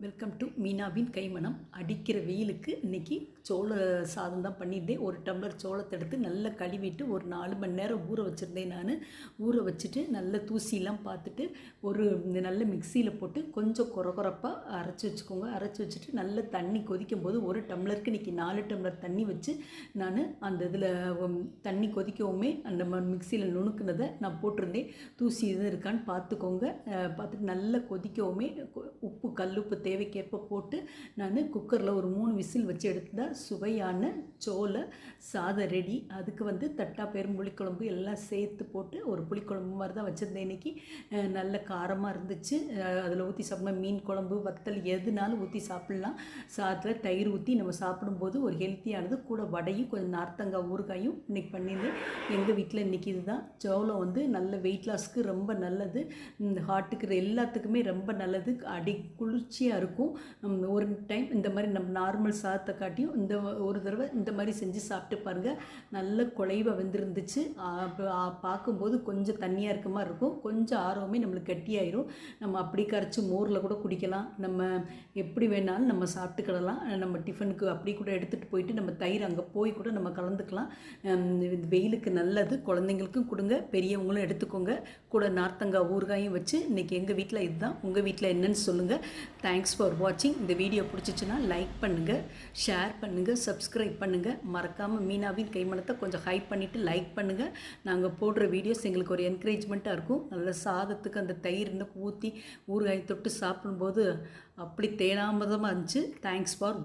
Welcome to மீனாவின் கைமணம். அடிக்கிற வெயிலுக்கு இன்றைக்கி சோள சாதம் தான் பண்ணியிருந்தேன். ஒரு டம்ளர் சோளத்தை எடுத்து நல்லா கழுவிட்டு ஒரு 4 மணி நேரம் ஊற வச்சுருந்தேன். நான் ஊற வச்சுட்டு நல்ல தூசிலாம் பார்த்துட்டு ஒரு நல்ல மிக்சியில் போட்டு கொஞ்சம் கொரப்பாக அரைச்சி வச்சுக்கோங்க. அரைச்சி வச்சுட்டு நல்ல தண்ணி கொதிக்கும் போது ஒரு டம்ளருக்கு இன்றைக்கி 4 டம்ளர் தண்ணி வச்சு நான் அந்த இதில் தண்ணி கொதிக்கவுமே அந்த மிக்சியில் நுணுக்குனதை நான் போட்டிருந்தேன். தூசி எதுவும் இருக்கான்னு பார்த்துக்கோங்க. பார்த்துட்டு நல்லா கொதிக்கவுமே உப்பு கல்லுப்பு தேவைக்கேற்ப போட்டு நான் குக்கரில் ஒரு 3 விசில் வச்சு எடுத்தால் சுவையான சோள சாதம் ரெடி. அதுக்கு தட்டாப்பயிறு புளிக்குழம்பு எல்லாம் சேர்த்து போட்டு ஒரு புளிக்குழம்பு மாதிரி தான் வச்சுருந்தேன். இன்றைக்கி நல்ல காரமாக இருந்துச்சு. அதில் ஊற்றி சாப்பிடலாம். மீன் குழம்பு வத்தல் எதுனாலும் ஊற்றி சாப்பிட்லாம். சாதத்தில் தயிர் ஊற்றி நம்ம சாப்பிடும்போது ஒரு ஹெல்த்தியானது. கூட வடையும் கொஞ்சம் நார்த்தங்காய் ஊறுகாயும் இன்றைக்கி பண்ணியிருந்தேன். எங்கள் வீட்டில் இன்றைக்கி இதுதான். சோளம் நல்ல வெயிட் லாஸ்க்கு ரொம்ப நல்லது. ஹார்ட்டுக்கு எல்லாத்துக்குமே ரொம்ப நல்லது. குளிர்ச்சியாக இருக்கும். ஒரு டைம் இந்த மாதிரி நம்ம நார்மல் சாதத்தை காட்டியும் ஒரு தடவை இந்த மாதிரி செஞ்சு சாப்பிட்டு பாருங்கள். நல்ல குழைவாக வெந்திருந்துச்சு. பார்க்கும்போது கொஞ்சம் தண்ணியாக இருக்க மாதிரி இருக்கும். கொஞ்சம் ஆர்வமே நம்மளுக்கு கட்டியாயிரும். நம்ம அப்படி கரைச்சி மோரில் கூட குடிக்கலாம். நம்ம எப்படி வேணாலும் நம்ம சாப்பிட்டுக்கிடலாம். நம்ம டிஃபனுக்கு அப்படி கூட எடுத்துகிட்டு போயிட்டு நம்ம தயிர் அங்கே போய் கூட நம்ம கலந்துக்கலாம். வெயிலுக்கு நல்லது. குழந்தைங்களுக்கும் கொடுங்க, பெரியவங்களும் எடுத்துக்கோங்க. கூட நார்த்தங்காய் ஊறுகாயும் வச்சு இன்றைக்கி எங்கள் வீட்டில் இதுதான். உங்கள் வீட்டில் என்னன்னு சொல்லுங்கள். தேங்க்ஸ் ஃபார் வாட்சிங். இந்த வீடியோ பிடிச்சிச்சுன்னா லைக் பண்ணுங்கள், ஷேர் பண்ணுங்கள், சப்ஸ்கிரைப் பண்ணுங்கள். மறக்காமல் மீனாவின் கைமணத்தை கொஞ்சம் ஹைப் பண்ணிவிட்டு லைக் பண்ணுங்கள். நாங்கள் போடுற வீடியோஸ் எங்களுக்கு ஒரு என்கரேஜ்மெண்ட்டாக இருக்கும். நல்ல சாதத்துக்கு அந்த தயிர் ஊற்றி ஊறுகாய் தொட்டு சாப்பிடும்போது அப்படி தேனாமதமாக இருந்துச்சு. Thanks for